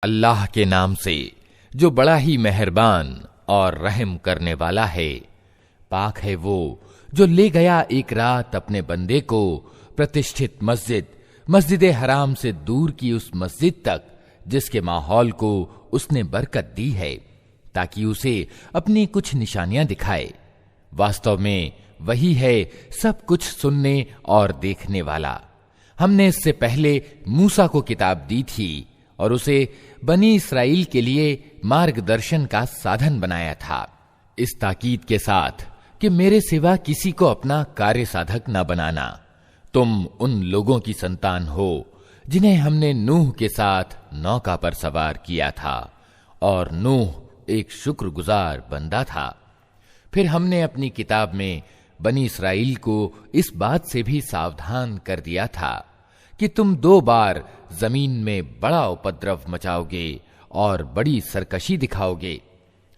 अल्लाह के नाम से जो बड़ा ही मेहरबान और रहम करने वाला है। पाक है वो जो ले गया एक रात अपने बंदे को प्रतिष्ठित मस्जिद हराम से दूर की उस मस्जिद तक जिसके माहौल को उसने बरकत दी है, ताकि उसे अपनी कुछ निशानियां दिखाए। वास्तव में वही है सब कुछ सुनने और देखने वाला। हमने इससे पहले मूसा को किताब दी थी और उसे बनी इसराइल के लिए मार्गदर्शन का साधन बनाया था, इस ताकीद के साथ कि मेरे सिवा किसी को अपना कार्य साधक न बनाना। तुम उन लोगों की संतान हो जिन्हें हमने नूह के साथ नौका पर सवार किया था, और नूह एक शुक्रगुजार बंदा था। फिर हमने अपनी किताब में बनी इसराइल को इस बात से भी सावधान कर दिया था कि तुम 2 बार जमीन में बड़ा उपद्रव मचाओगे और बड़ी सरकशी दिखाओगे।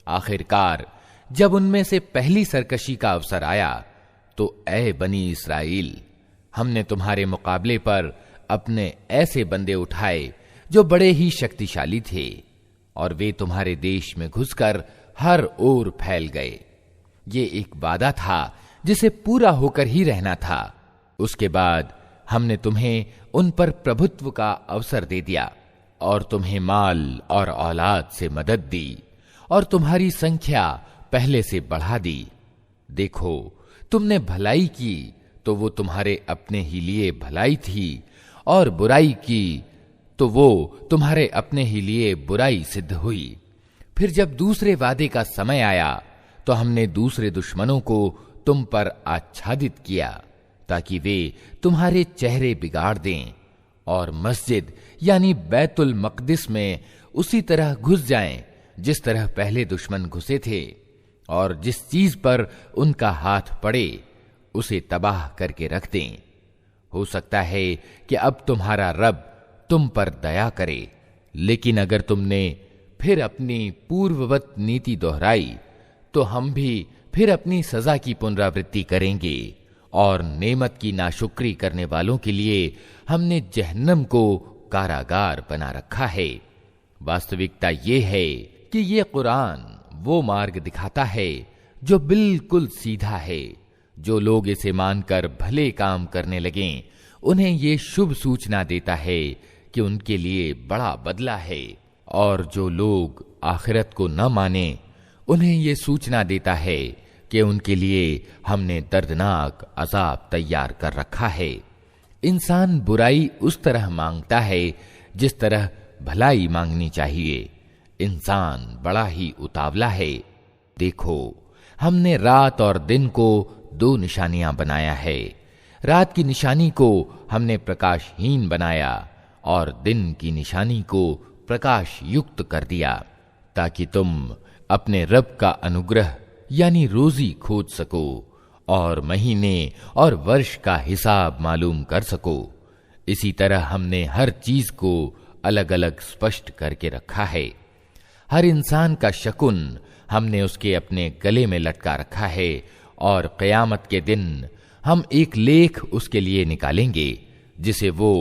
आखिरकार जब उनमें से पहली सरकशी का अवसर आया तो ऐ बनी इसराइल, हमने तुम्हारे मुकाबले पर अपने ऐसे बंदे उठाए जो बड़े ही शक्तिशाली थे, और वे तुम्हारे देश में घुसकर हर ओर फैल गए। ये एक वादा था जिसे पूरा होकर ही रहना था। उसके बाद हमने तुम्हें उन पर प्रभुत्व का अवसर दे दिया और तुम्हें माल और औलाद से मदद दी और तुम्हारी संख्या पहले से बढ़ा दी। देखो, तुमने भलाई की तो वो तुम्हारे अपने ही लिए भलाई थी, और बुराई की तो वो तुम्हारे अपने ही लिए बुराई सिद्ध हुई। फिर जब दूसरे वादे का समय आया तो हमने दूसरे दुश्मनों को तुम पर आच्छादित किया, ताकि वे तुम्हारे चेहरे बिगाड़ दें और मस्जिद यानी बैतुल मक़दिस में उसी तरह घुस जाएं जिस तरह पहले दुश्मन घुसे थे, और जिस चीज पर उनका हाथ पड़े उसे तबाह करके रख दें। हो सकता है कि अब तुम्हारा रब तुम पर दया करे, लेकिन अगर तुमने फिर अपनी पूर्ववत नीति दोहराई तो हम भी फिर अपनी सजा की पुनरावृत्ति करेंगे, और नेमत की नाशुक्री करने वालों के लिए हमने जहन्नम को कारागार बना रखा है। वास्तविकता ये है कि ये कुरान वो मार्ग दिखाता है जो बिल्कुल सीधा है। जो लोग इसे मानकर भले काम करने लगें, उन्हें ये शुभ सूचना देता है कि उनके लिए बड़ा बदला है, और जो लोग आखिरत को न माने उन्हें ये सूचना देता है कि उनके लिए हमने दर्दनाक अजाब तैयार कर रखा है। इंसान बुराई उस तरह मांगता है जिस तरह भलाई मांगनी चाहिए। इंसान बड़ा ही उतावला है। देखो, हमने रात और दिन को 2 निशानियां बनाया है। रात की निशानी को हमने प्रकाशहीन बनाया और दिन की निशानी को प्रकाश युक्त कर दिया, ताकि तुम अपने रब का अनुग्रह यानी रोजी खोज सको और महीने और वर्ष का हिसाब मालूम कर सको। इसी तरह हमने हर चीज को अलग अलग स्पष्ट करके रखा है। हर इंसान का शकुन हमने उसके अपने गले में लटका रखा है, और क़यामत के दिन हम एक लेख उसके लिए निकालेंगे जिसे वो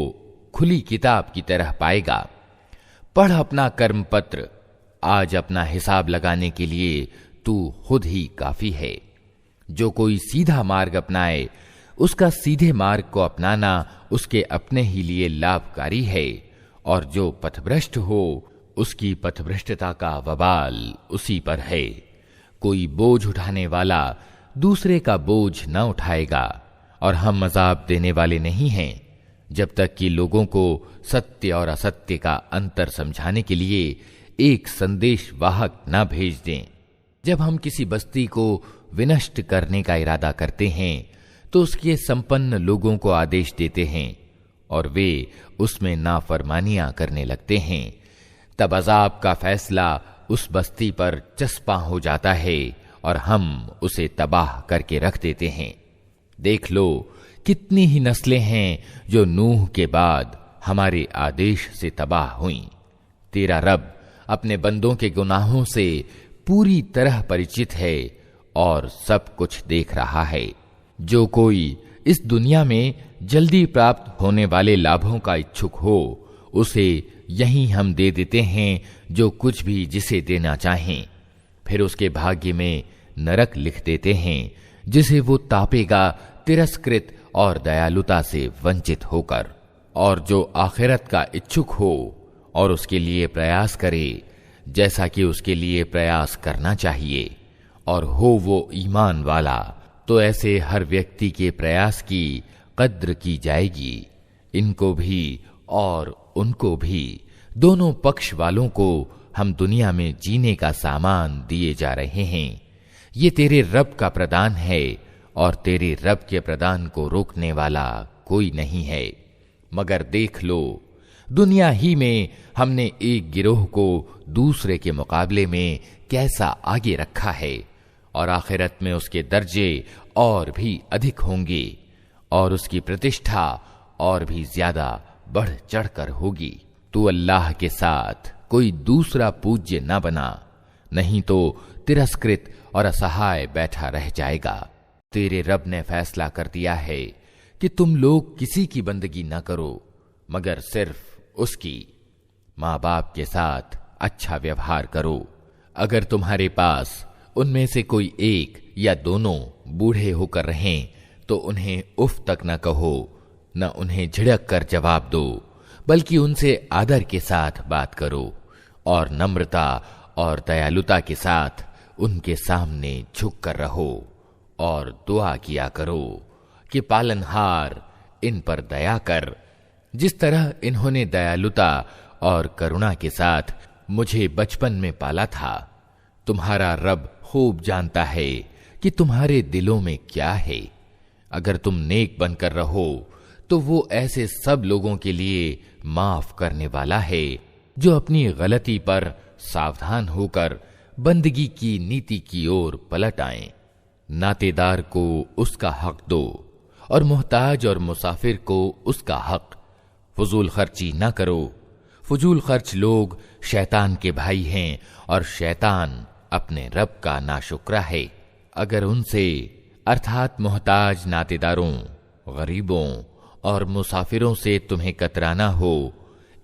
खुली किताब की तरह पाएगा। पढ़ अपना कर्म पत्र, आज अपना हिसाब लगाने के लिए तू खुद ही काफी है। जो कोई सीधा मार्ग अपनाए उसका सीधे मार्ग को अपनाना उसके अपने ही लिए लाभकारी है, और जो पथभ्रष्ट हो उसकी पथभ्रष्टता का वबाल उसी पर है। कोई बोझ उठाने वाला दूसरे का बोझ न उठाएगा, और हम अजाब देने वाले नहीं हैं जब तक कि लोगों को सत्य और असत्य का अंतर समझाने के लिए एक संदेश वाहक न भेज दें। जब हम किसी बस्ती को विनष्ट करने का इरादा करते हैं तो उसके संपन्न लोगों को आदेश देते हैं, और वे उसमें नाफरमानियां करने लगते हैं। तब अजाब का फैसला उस बस्ती पर चस्पा हो जाता है और हम उसे तबाह करके रख देते हैं। देख लो, कितनी ही नस्लें हैं जो नूह के बाद हमारे आदेश से तबाह हुईं। तेरा रब अपने बंदों के गुनाहों से पूरी तरह परिचित है और सब कुछ देख रहा है। जो कोई इस दुनिया में जल्दी प्राप्त होने वाले लाभों का इच्छुक हो, उसे यहीं हम दे देते हैं जो कुछ भी जिसे देना चाहें, फिर उसके भाग्य में नरक लिख देते हैं जिसे वो तापेगा तिरस्कृत और दयालुता से वंचित होकर। और जो आखिरत का इच्छुक हो और उसके लिए प्रयास करे जैसा कि उसके लिए प्रयास करना चाहिए, और हो वो ईमान वाला, तो ऐसे हर व्यक्ति के प्रयास की कद्र की जाएगी। इनको भी और उनको भी, दोनों पक्ष वालों को हम दुनिया में जीने का सामान दिए जा रहे हैं। ये तेरे रब का प्रदान है और तेरे रब के प्रदान को रोकने वाला कोई नहीं है। मगर देख लो, दुनिया ही में हमने एक गिरोह को दूसरे के मुकाबले में कैसा आगे रखा है, और आखिरत में उसके दर्जे और भी अधिक होंगे और उसकी प्रतिष्ठा और भी ज्यादा बढ़ चढ़कर होगी। तू अल्लाह के साथ कोई दूसरा पूज्य न बना, नहीं तो तिरस्कृत और असहाय बैठा रह जाएगा। तेरे रब ने फैसला कर दिया है कि तुम लोग किसी की बंदगी न करो मगर सिर्फ उसकी। माँ बाप के साथ अच्छा व्यवहार करो। अगर तुम्हारे पास उनमें से कोई एक या दोनों बूढ़े होकर रहें तो उन्हें उफ तक न कहो, न उन्हें झिड़क कर जवाब दो, बल्कि उनसे आदर के साथ बात करो और नम्रता और दयालुता के साथ उनके सामने झुक कर रहो और दुआ किया करो कि पालनहार इन पर दया कर, जिस तरह इन्होंने दयालुता और करुणा के साथ मुझे बचपन में पाला था। तुम्हारा रब खूब जानता है कि तुम्हारे दिलों में क्या है। अगर तुम नेक बनकर रहो तो वो ऐसे सब लोगों के लिए माफ करने वाला है जो अपनी गलती पर सावधान होकर बंदगी की नीति की ओर पलट आए। नातेदार को उसका हक दो और मोहताज और मुसाफिर को उसका हक। फजूल खर्ची ना करो। फजूल खर्च लोग शैतान के भाई हैं और शैतान अपने रब का नाशुक्रा है। अगर उनसे अर्थात मोहताज नातेदारों, गरीबों और मुसाफिरों से तुम्हें कतराना हो,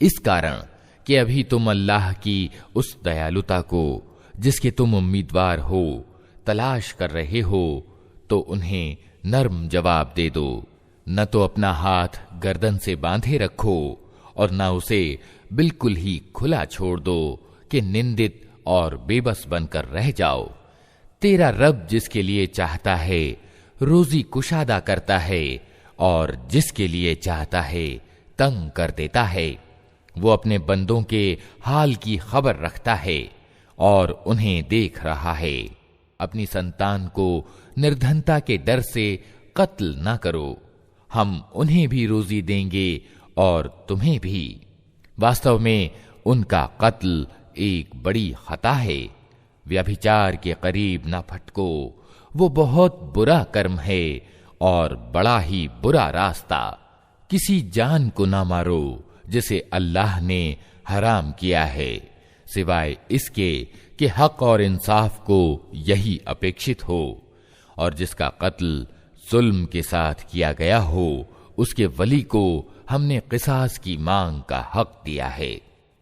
इस कारण कि अभी तुम अल्लाह की उस दयालुता को जिसके तुम उम्मीदवार हो तलाश कर रहे हो, तो उन्हें नर्म जवाब दे दो। न तो अपना हाथ गर्दन से बांधे रखो और न उसे बिल्कुल ही खुला छोड़ दो कि निंदित और बेबस बनकर रह जाओ। तेरा रब जिसके लिए चाहता है रोजी कुशादा करता है और जिसके लिए चाहता है तंग कर देता है। वो अपने बंदों के हाल की खबर रखता है और उन्हें देख रहा है। अपनी संतान को निर्धनता के डर से कत्ल ना करो। हम उन्हें भी रोजी देंगे और तुम्हें भी। वास्तव में उनका कत्ल एक बड़ी खता है। व्यभिचार के करीब न फटको, वो बहुत बुरा कर्म है और बड़ा ही बुरा रास्ता। किसी जान को ना मारो जिसे अल्लाह ने हराम किया है, सिवाय इसके कि हक और इंसाफ को यही अपेक्षित हो, और जिसका कत्ल जुल्म के साथ किया गया हो उसके वली को हमने किसास की मांग का हक दिया है।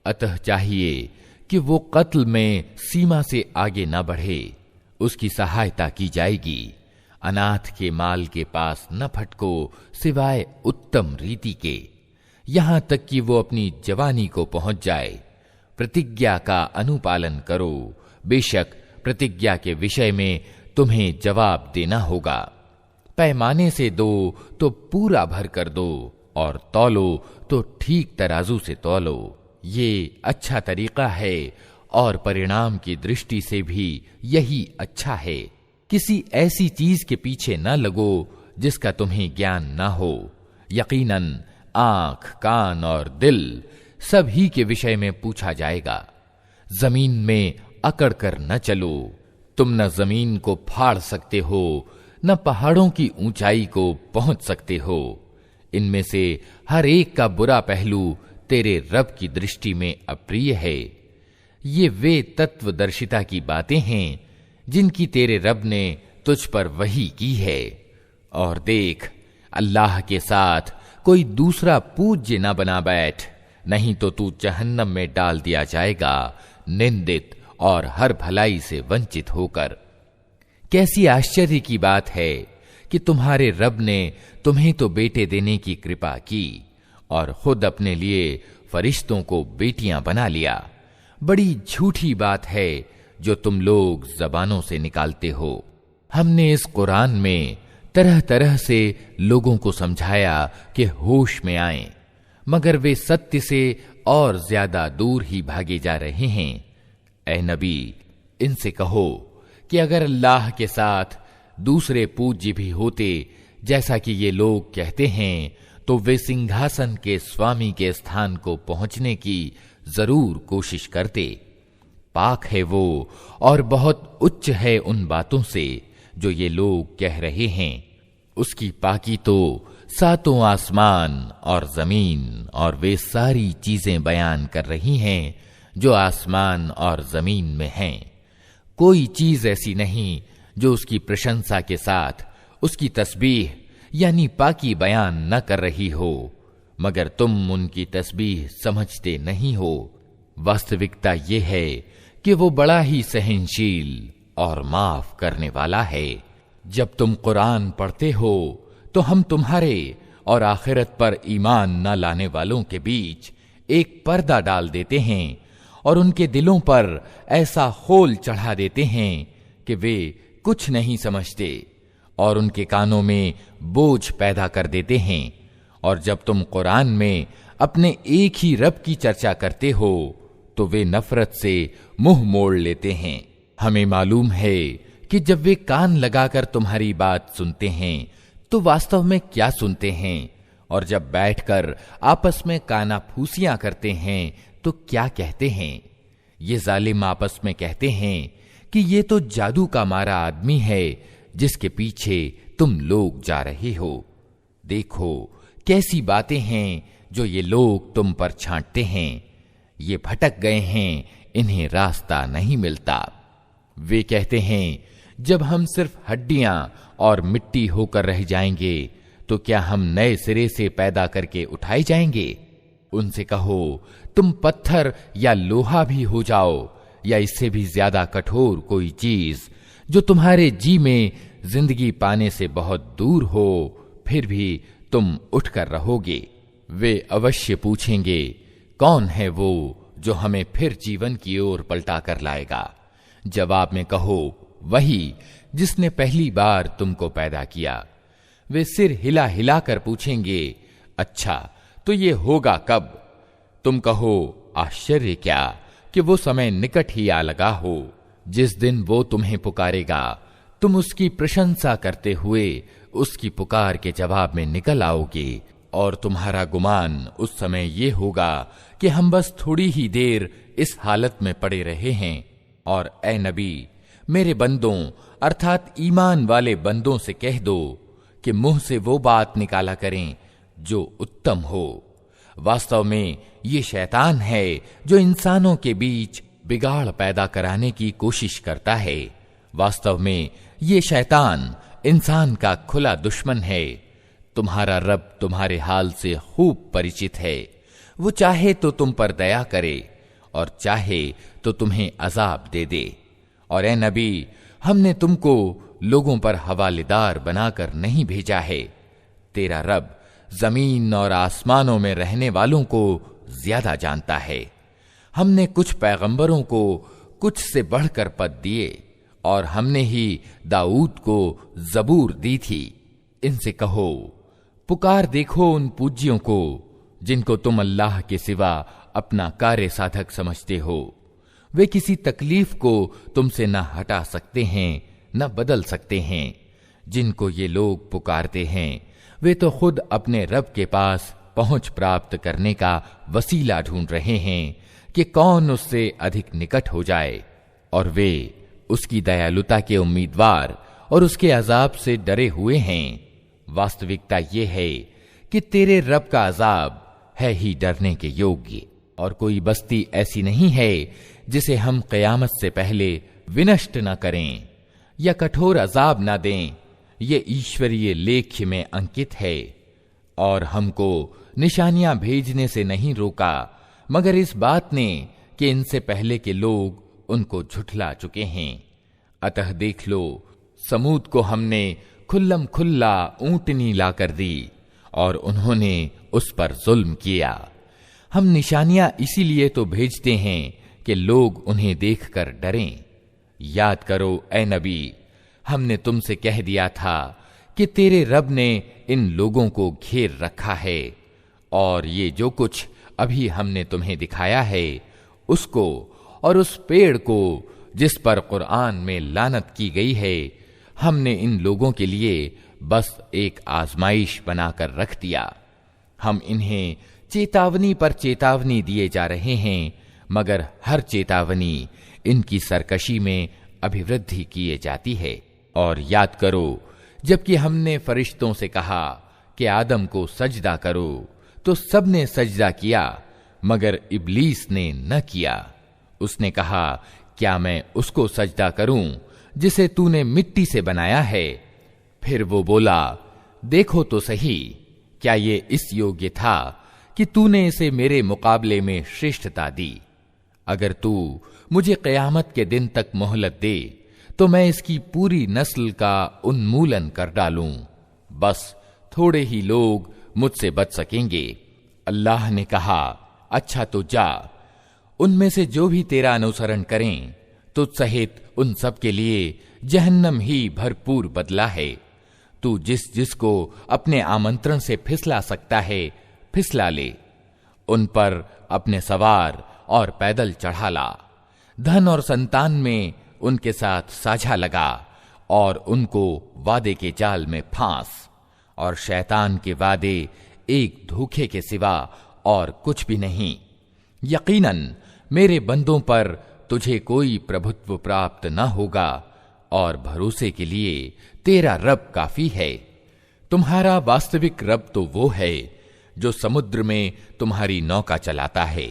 अतः चाहिए कि वो कत्ल में सीमा से आगे न बढ़े, उसकी सहायता की जाएगी। अनाथ के माल के पास न फटको सिवाय उत्तम रीति के, यहां तक कि वो अपनी जवानी को पहुंच जाए। प्रतिज्ञा का अनुपालन करो। बेशक प्रतिज्ञा के विषय में तुम्हें जवाब देना होगा। पैमाने से दो तो पूरा भर कर दो और तौलो तो ठीक तराजू से तौलो। ये अच्छा तरीका है और परिणाम की दृष्टि से भी यही अच्छा है। किसी ऐसी चीज के पीछे न लगो जिसका तुम्हें ज्ञान न हो। यकीनन आंख, कान और दिल सभी के विषय में पूछा जाएगा। जमीन में अकड़ कर न चलो। तुम न जमीन को फाड़ सकते हो न पहाड़ों की ऊंचाई को पहुंच सकते हो। इनमें से हर एक का बुरा पहलू तेरे रब की दृष्टि में अप्रिय है। ये वे तत्वदर्शिता की बातें हैं जिनकी तेरे रब ने तुझ पर वही की है। और देख, अल्लाह के साथ कोई दूसरा पूज्य न बना बैठ, नहीं तो तू जहन्नम में डाल दिया जाएगा, निंदित और हर भलाई से वंचित होकर। कैसी आश्चर्य की बात है कि तुम्हारे रब ने तुम्हें तो बेटे देने की कृपा की और खुद अपने लिए फरिश्तों को बेटियां बना लिया। बड़ी झूठी बात है जो तुम लोग जबानों से निकालते हो। हमने इस कुरान में तरह तरह से लोगों को समझाया कि होश में आएं, मगर वे सत्य से और ज्यादा दूर ही भागे जा रहे हैं। ऐ नबी, इनसे कहो कि अगर अल्लाह के साथ दूसरे पूज्य भी होते, जैसा कि ये लोग कहते हैं, तो वे सिंहासन के स्वामी के स्थान को पहुंचने की जरूर कोशिश करते। पाक है वो और बहुत उच्च है उन बातों से जो ये लोग कह रहे हैं। उसकी पाकी तो सातों आसमान और जमीन और वे सारी चीजें बयान कर रही हैं जो आसमान और जमीन में हैं। कोई चीज ऐसी नहीं जो उसकी प्रशंसा के साथ उसकी तस्बीह यानी पाकी बयान न कर रही हो, मगर तुम उनकी तस्बीह समझते नहीं हो। वास्तविकता ये है कि वो बड़ा ही सहनशील और माफ करने वाला है। जब तुम कुरान पढ़ते हो तो हम तुम्हारे और आखिरत पर ईमान न लाने वालों के बीच एक पर्दा डाल देते हैं और उनके दिलों पर ऐसा खोल चढ़ा देते हैं कि वे कुछ नहीं समझते और उनके कानों में बोझ पैदा कर देते हैं। और जब तुम कुरान में अपने एक ही रब की चर्चा करते हो तो वे नफरत से मुंह मोड़ लेते हैं। हमें मालूम है कि जब वे कान लगाकर तुम्हारी बात सुनते हैं तो वास्तव में क्या सुनते हैं, और जब बैठकर आपस में कानाफूसियां करते हैं तो क्या कहते हैं। ये जालिम आपस में कहते हैं कि ये तो जादू का मारा आदमी है जिसके पीछे तुम लोग जा रहे हो। देखो कैसी बातें हैं जो ये लोग तुम पर छांटते हैं। ये भटक गए हैं, इन्हें रास्ता नहीं मिलता। वे कहते हैं जब हम सिर्फ हड्डियां और मिट्टी होकर रह जाएंगे तो क्या हम नए सिरे से पैदा करके उठाए जाएंगे। उनसे कहो तुम पत्थर या लोहा भी हो जाओ या इससे भी ज्यादा कठोर कोई चीज जो तुम्हारे जी में जिंदगी पाने से बहुत दूर हो, फिर भी तुम उठकर रहोगे। वे अवश्य पूछेंगे कौन है वो जो हमें फिर जीवन की ओर पलटा कर लाएगा। जवाब में कहो वही जिसने पहली बार तुमको पैदा किया। वे सिर हिला हिला कर पूछेंगे अच्छा तो ये होगा कब। तुम कहो आश्चर्य क्या कि वो समय निकट ही आ लगा हो जिस दिन वो तुम्हें पुकारेगा, तुम उसकी प्रशंसा करते हुए उसकी पुकार के जवाब में निकल आओगे और तुम्हारा गुमान उस समय ये होगा कि हम बस थोड़ी ही देर इस हालत में पड़े रहे हैं। और ए नबी, मेरे बंदों अर्थात ईमान वाले बंदों से कह दो कि मुंह से वो बात निकाला करें जो उत्तम हो। वास्तव में ये शैतान है जो इंसानों के बीच बिगाड़ पैदा कराने की कोशिश करता है। वास्तव में ये शैतान इंसान का खुला दुश्मन है। तुम्हारा रब तुम्हारे हाल से खूब परिचित है। वो चाहे तो तुम पर दया करे और चाहे तो तुम्हें अजाब दे दे। और ए नबी, हमने तुमको लोगों पर हवालेदार बनाकर नहीं भेजा है। तेरा रब जमीन और आसमानों में रहने वालों को ज्यादा जानता है। हमने कुछ पैगंबरों को कुछ से बढ़कर पद दिए और हमने ही दाऊद को जबूर दी थी। इनसे कहो पुकार देखो उन पूज्यों को जिनको तुम अल्लाह के सिवा अपना कार्य साधक समझते हो। वे किसी तकलीफ को तुमसे न हटा सकते हैं न बदल सकते हैं। जिनको ये लोग पुकारते हैं वे तो खुद अपने रब के पास पहुंच प्राप्त करने का वसीला ढूंढ रहे हैं कि कौन उससे अधिक निकट हो जाए, और वे उसकी दयालुता के उम्मीदवार और उसके अजाब से डरे हुए हैं। वास्तविकता ये है कि तेरे रब का अजाब है ही डरने के योग्य, और कोई बस्ती ऐसी नहीं है जिसे हम क़यामत से पहले विनष्ट न करें या कठोर अजाब न दें। ये ईश्वरीय लेख्य में अंकित है। और हमको निशानियां भेजने से नहीं रोका मगर इस बात ने कि इनसे पहले के लोग उनको झुठला चुके हैं। अतः देख लो, समूद को हमने खुल्लम खुल्ला ऊंटनी लाकर दी और उन्होंने उस पर जुल्म किया। हम निशानियां इसीलिए तो भेजते हैं कि लोग उन्हें देखकर डरें। याद करो ए नबी, हमने तुमसे कह दिया था कि तेरे रब ने इन लोगों को घेर रखा है और ये जो कुछ अभी हमने तुम्हें दिखाया है उसको और उस पेड़ को जिस पर कुरान में लानत की गई है, हमने इन लोगों के लिए बस एक आजमाइश बनाकर रख दिया। हम इन्हें चेतावनी पर चेतावनी दिए जा रहे हैं, मगर हर चेतावनी इनकी सरकशी में अभिवृद्धि किए जाती है। और याद करो, जबकि हमने फरिश्तों से कहा कि आदम को सजदा करो तो सबने सजदा किया, मगर इब्लीस ने न किया। उसने कहा, क्या मैं उसको सजदा करूं जिसे तूने मिट्टी से बनाया है? फिर वो बोला, देखो तो सही, क्या ये इस योग्य था कि तूने इसे मेरे मुकाबले में श्रेष्ठता दी? अगर तू मुझे क़यामत के दिन तक मोहलत दे तो मैं इसकी पूरी नस्ल का उन्मूलन कर डालूं। बस थोड़े ही लोग मुझसे बच सकेंगे। अल्लाह ने कहा, अच्छा तो जा, उनमें से जो भी तेरा अनुसरण करें तुझ सहित उन सब के लिए जहन्नम ही भरपूर बदला है। तू जिसको अपने आमंत्रण से फिसला सकता है फिसला ले, उन पर अपने सवार और पैदल चढ़ा ला। धन और संतान में उनके साथ साझा लगा और उनको वादे के जाल में फांस, और शैतान के वादे एक धोखे के सिवा और कुछ भी नहीं। यकीनन मेरे बंदों पर तुझे कोई प्रभुत्व प्राप्त न होगा और भरोसे के लिए तेरा रब काफी है। तुम्हारा वास्तविक रब तो वो है जो समुद्र में तुम्हारी नौका चलाता है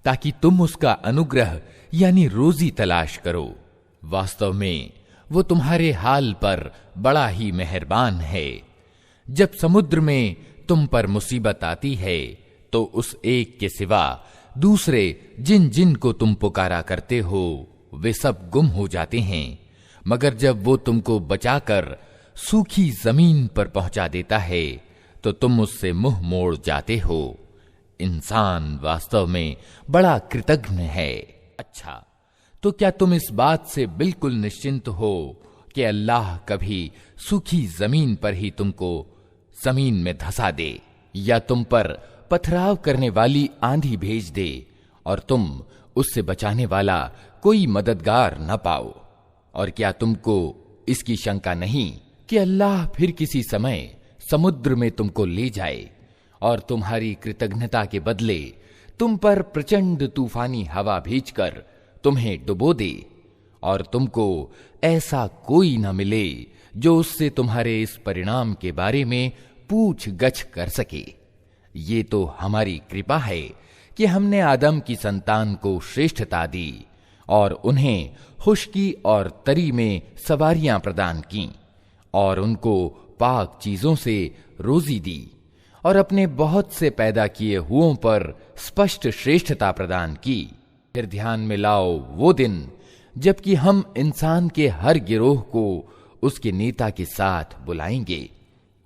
ताकि तुम उसका अनुग्रह यानी रोजी तलाश करो। वास्तव में वो तुम्हारे हाल पर बड़ा ही मेहरबान है। जब समुद्र में तुम पर मुसीबत आती है तो उस एक के सिवा दूसरे जिन जिन को तुम पुकारा करते हो वे सब गुम हो जाते हैं, मगर जब वो तुमको बचाकर सूखी जमीन पर पहुंचा देता है तो तुम उससे मुंह मोड़ जाते हो। इंसान वास्तव में बड़ा कृतघ्न है। अच्छा, तो क्या तुम इस बात से बिल्कुल निश्चिंत हो कि अल्लाह कभी सूखी जमीन पर ही तुमको जमीन में धंसा दे, या तुम पर पथराव करने वाली आंधी भेज दे और तुम उससे बचाने वाला कोई मददगार न पाओ? और क्या तुमको इसकी शंका नहीं कि अल्लाह फिर किसी समय समुद्र में तुमको ले जाए और तुम्हारी कृतज्ञता के बदले तुम पर प्रचंड तूफानी हवा भेजकर तुम्हें डुबो दे और तुमको ऐसा कोई न मिले जो उससे तुम्हारे इस परिणाम के बारे में पूछ गछ कर सके? ये तो हमारी कृपा है कि हमने आदम की संतान को श्रेष्ठता दी और उन्हें खुशकी और तरी में सवारियां प्रदान की और उनको पाक चीजों से रोजी दी और अपने बहुत से पैदा किए हुओं पर स्पष्ट श्रेष्ठता प्रदान की। फिर ध्यान में लाओ वो दिन जबकि हम इंसान के हर गिरोह को उसके नेता के साथ बुलाएंगे।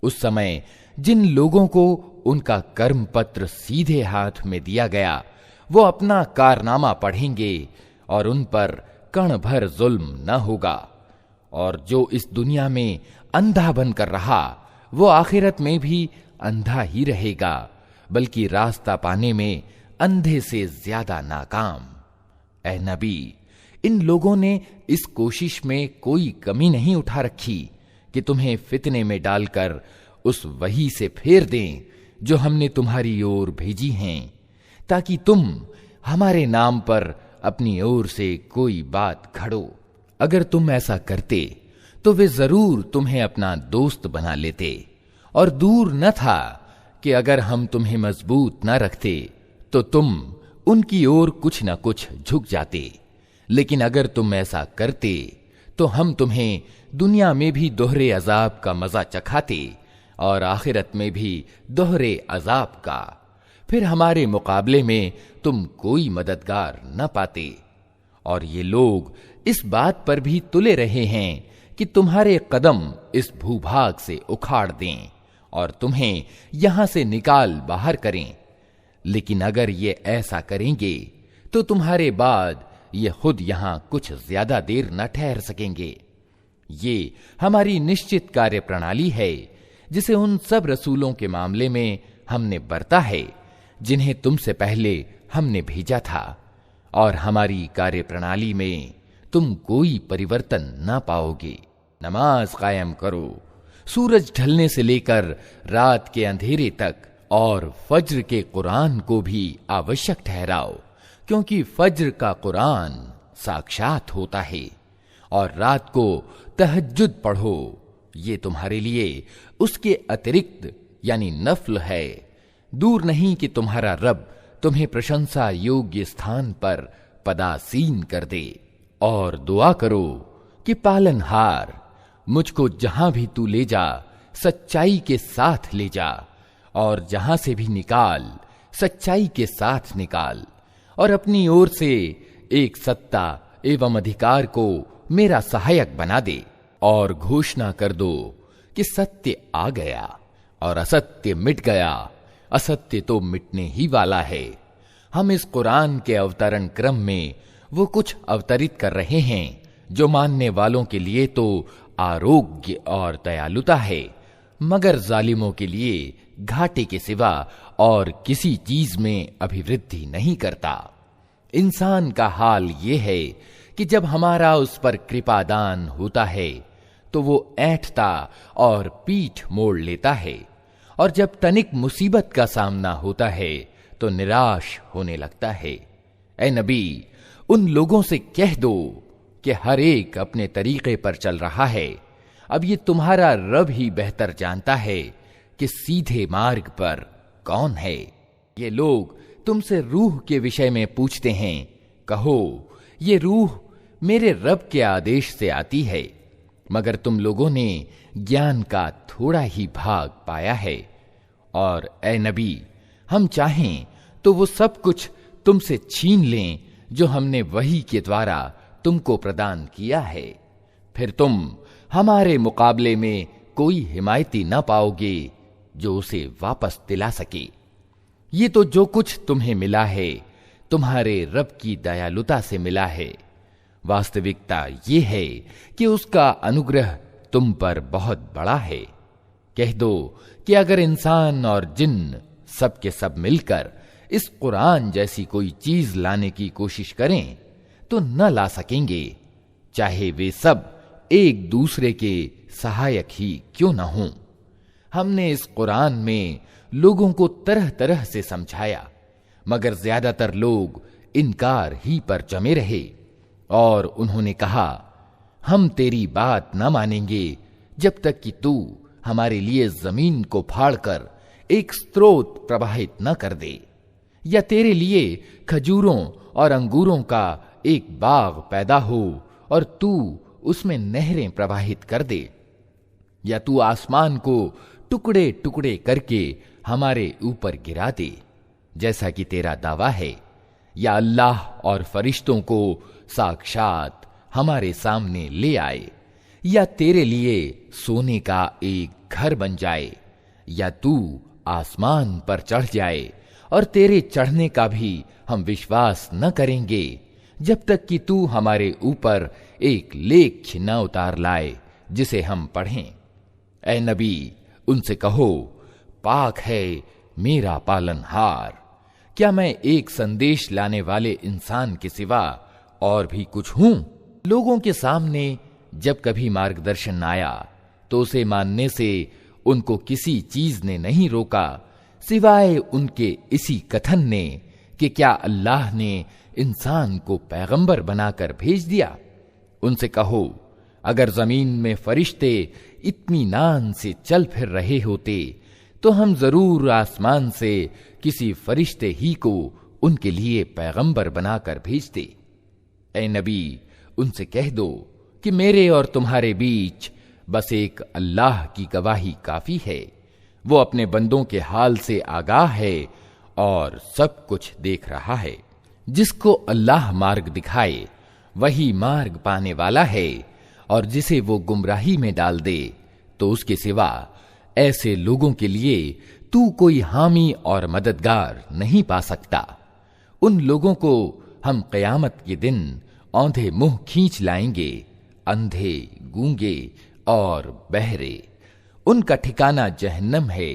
उस समय जिन लोगों को उनका कर्म पत्र सीधे हाथ में दिया गया वो अपना कारनामा पढ़ेंगे और उन पर कण भर जुल्म न होगा, और जो इस दुनिया में अंधा बनकर रहा वो आखिरत में भी अंधा ही रहेगा, बल्कि रास्ता पाने में अंधे से ज्यादा नाकाम। ऐ नबी, इन लोगों ने इस कोशिश में कोई कमी नहीं उठा रखी कि तुम्हें फितने में डालकर उस वही से फेर दें जो हमने तुम्हारी ओर भेजी हैं, ताकि तुम हमारे नाम पर अपनी ओर से कोई बात घड़ो। अगर तुम ऐसा करते तो वे जरूर तुम्हें अपना दोस्त बना लेते, और दूर न था कि अगर हम तुम्हें मजबूत न रखते तो तुम उनकी ओर कुछ न कुछ झुक जाते। लेकिन अगर तुम ऐसा करते तो हम तुम्हें दुनिया में भी दोहरे अजाब का मजा चखाते और आखिरत में भी दोहरे अजाब का। फिर हमारे मुकाबले में तुम कोई मददगार न पाते। और ये लोग इस बात पर भी तुले रहे हैं कि तुम्हारे कदम इस भूभाग से उखाड़ दें और तुम्हें यहां से निकाल बाहर करें। लेकिन अगर ये ऐसा करेंगे तो तुम्हारे बाद ये खुद यहां कुछ ज्यादा देर न ठहर सकेंगे। ये हमारी निश्चित कार्य प्रणाली है जिसे उन सब रसूलों के मामले में हमने बरता है जिन्हें तुमसे पहले हमने भेजा था, और हमारी कार्य प्रणाली में तुम कोई परिवर्तन ना पाओगे। नमाज कायम करो सूरज ढलने से लेकर रात के अंधेरे तक, और फज्र के कुरान को भी आवश्यक ठहराओ, क्योंकि फज्र का कुरान साक्षात होता है। और रात को तहज्जुद पढ़ो, ये तुम्हारे लिए उसके अतिरिक्त यानी नफल है। दूर नहीं कि तुम्हारा रब तुम्हें प्रशंसा योग्य स्थान पर पदासीन कर दे। और दुआ करो कि पालनहार मुझको जहां भी तू ले जा सच्चाई के साथ ले जा, और जहां से भी निकाल सच्चाई के साथ निकाल, और अपनी ओर से एक सत्ता एवं अधिकार को मेरा सहायक बना दे। और घोषणा कर दो कि सत्य आ गया और असत्य मिट गया। असत्य तो मिटने ही वाला है। हम इस कुरान के अवतरण क्रम में वो कुछ अवतरित कर रहे हैं जो मानने वालों के लिए तो आरोग्य और दयालुता है, मगर जालिमों के लिए घाटे के सिवा और किसी चीज में अभिवृद्धि नहीं करता। इंसान का हाल ये है कि जब हमारा उस पर कृपादान होता है तो वो ऐंठता और पीठ मोड़ लेता है, और जब तनिक मुसीबत का सामना होता है तो निराश होने लगता है। ऐ नबी, उन लोगों से कह दो कि हर एक अपने तरीके पर चल रहा है। अब ये तुम्हारा रब ही बेहतर जानता है कि सीधे मार्ग पर कौन है। ये लोग तुमसे रूह के विषय में पूछते हैं। कहो, ये रूह मेरे रब के आदेश से आती है, मगर तुम लोगों ने ज्ञान का थोड़ा ही भाग पाया है। और ऐ नबी, हम चाहें तो वो सब कुछ तुमसे छीन लें जो हमने वही के द्वारा तुमको प्रदान किया है। फिर तुम हमारे मुकाबले में कोई हिमायती न पाओगे जो उसे वापस दिला सके। ये तो जो कुछ तुम्हें मिला है तुम्हारे रब की दयालुता से मिला है। वास्तविकता ये है कि उसका अनुग्रह तुम पर बहुत बड़ा है। कह दो कि अगर इंसान और जिन्न सब के सब मिलकर इस कुरान जैसी कोई चीज लाने की कोशिश करें तो न ला सकेंगे, चाहे वे सब एक दूसरे के सहायक ही क्यों न हों। हमने इस कुरान में लोगों को तरह तरह से समझाया, मगर ज्यादातर लोग इनकार ही पर जमे रहे, और उन्होंने कहा, हम तेरी बात न मानेंगे जब तक कि तू हमारे लिए जमीन को फाड़कर एक स्रोत प्रवाहित न कर दे, या तेरे लिए खजूरों और अंगूरों का एक बाग पैदा हो और तू उसमें नहरें प्रवाहित कर दे, या तू आसमान को टुकड़े टुकड़े करके हमारे ऊपर गिरा दे जैसा कि तेरा दावा है, या अल्लाह और फरिश्तों को साक्षात हमारे सामने ले आए, या तेरे लिए सोने का एक घर बन जाए, या तू आसमान पर चढ़ जाए और तेरे चढ़ने का भी हम विश्वास न करेंगे जब तक कि तू हमारे ऊपर एक लेख न उतार लाए जिसे हम पढ़ें। ऐ नबी, उनसे कहो, पाक है मेरा पालनहार, क्या मैं एक संदेश लाने वाले इंसान के सिवा और भी कुछ हूं? लोगों के सामने जब कभी मार्गदर्शन आया तो उसे मानने से उनको किसी चीज ने नहीं रोका सिवाय उनके इसी कथन ने कि क्या अल्लाह ने इंसान को पैगंबर बनाकर भेज दिया। उनसे कहो, अगर जमीन में फरिश्ते इत्मीनान से चल फिर रहे होते तो हम जरूर आसमान से किसी फरिश्ते ही को उनके लिए पैगंबर बनाकर भेजते। ऐ नबी, उनसे कह दो कि मेरे और तुम्हारे बीच बस एक अल्लाह की गवाही काफी है वो अपने बंदों के हाल से आगाह है और सब कुछ देख रहा है। जिसको अल्लाह मार्ग दिखाए वही मार्ग पाने वाला है, और जिसे वो गुमराही में डाल दे तो उसके सिवा ऐसे लोगों के लिए तू कोई हामी और मददगार नहीं पा सकता। उन लोगों को हम क़यामत के दिन औंधे मुंह खींच लाएंगे, अंधे, गूंगे और बहरे। उनका ठिकाना जहन्नम है।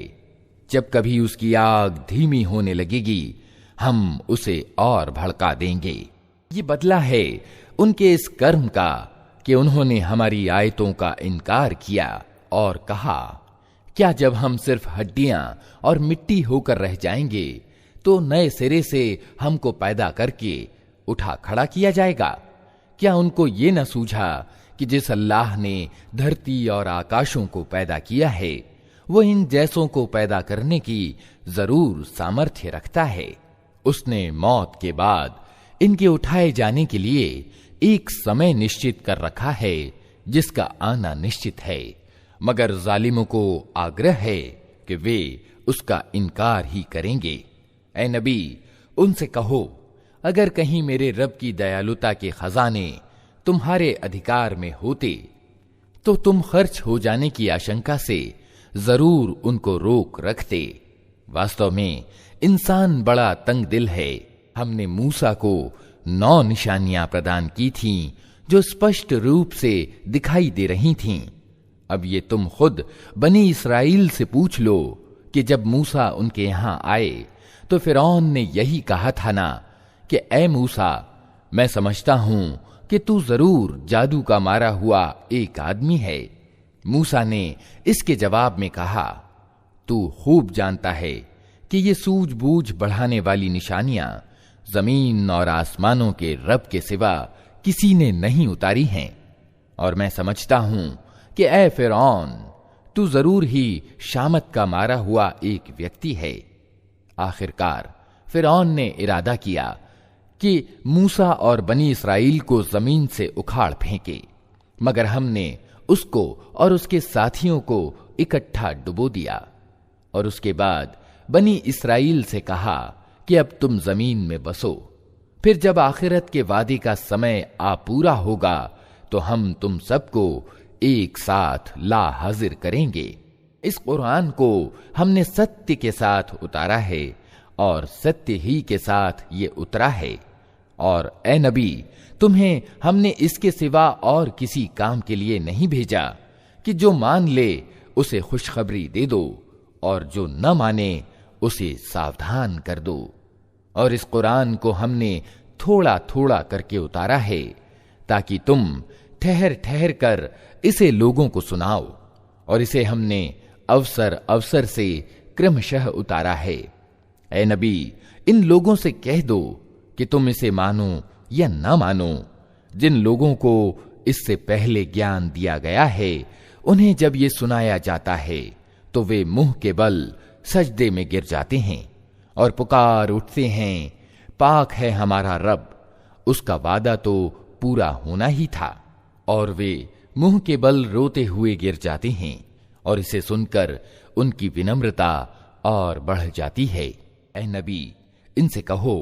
जब कभी उसकी आग धीमी होने लगेगी हम उसे और भड़का देंगे। ये बदला है उनके इस कर्म का कि उन्होंने हमारी आयतों का इनकार किया और कहा, क्या जब हम सिर्फ हड्डियां और मिट्टी होकर रह जाएंगे तो नए सिरे से हमको पैदा करके उठा खड़ा किया जाएगा? क्या उनको ये न सूझा कि जिस अल्लाह ने धरती और आकाशों को पैदा किया है वो इन जैसों को पैदा करने की जरूर सामर्थ्य रखता है। उसने मौत के बाद इनके उठाए जाने के लिए एक समय निश्चित कर रखा है जिसका आना निश्चित है, मगर जालिमों को आग्रह है कि वे उसका इनकार ही करेंगे। ऐ नबी, उनसे कहो, अगर कहीं मेरे रब की दयालुता के खजाने तुम्हारे अधिकार में होते तो तुम खर्च हो जाने की आशंका से जरूर उनको रोक रखते। वास्तव में इंसान बड़ा तंग दिल है। हमने मूसा को 9 निशानियां प्रदान की थीं जो स्पष्ट रूप से दिखाई दे रही थीं। अब ये तुम खुद बनी इस्राइल से पूछ लो कि जब मूसा उनके यहां आए तो फिरौन ने यही कहा था ना कि ऐ मूसा, मैं समझता हूं कि तू जरूर जादू का मारा हुआ एक आदमी है। मूसा ने इसके जवाब में कहा, तू खूब जानता है कि ये सूझबूझ बढ़ाने वाली निशानियां जमीन और आसमानों के रब के सिवा किसी ने नहीं उतारी हैं, और मैं समझता हूं कि ऐ फिरौन, तू जरूर ही शामत का मारा हुआ एक व्यक्ति है। आखिरकार फिरौन ने इरादा किया कि मूसा और बनी इस्राइल को जमीन से उखाड़ फेंके, मगर हमने उसको और उसके साथियों को इकट्ठा डुबो दिया। और उसके बाद बनी इस्राइल से कहा कि अब तुम जमीन में बसो, फिर जब आखिरत के वादे का समय आ पूरा होगा तो हम तुम सबको एक साथ ला हाजिर करेंगे। इस कुरान को हमने सत्य के साथ उतारा है और सत्य ही के साथ ये उतरा है। और ए नबी, तुम्हें हमने इसके सिवा और किसी काम के लिए नहीं भेजा कि जो मान ले उसे खुशखबरी दे दो और जो न माने उसे सावधान कर दो। और इस कुरान को हमने थोड़ा थोड़ा करके उतारा है ताकि तुम ठहर ठहर कर इसे लोगों को सुनाओ, और इसे हमने अवसर अवसर से क्रमशः उतारा है। ए नबी, इन लोगों से कह दो कि तुम इसे मानो या न मानो। जिन लोगों को इससे पहले ज्ञान दिया गया है उन्हें जब ये सुनाया जाता है तो वे मुंह के बल सजदे में गिर जाते हैं और पुकार उठते हैं, पाक है हमारा रब, उसका वादा तो पूरा होना ही था। और वे मुंह के बल रोते हुए गिर जाते हैं और इसे सुनकर उनकी विनम्रता और बढ़ जाती है। ए नबी, इनसे कहो,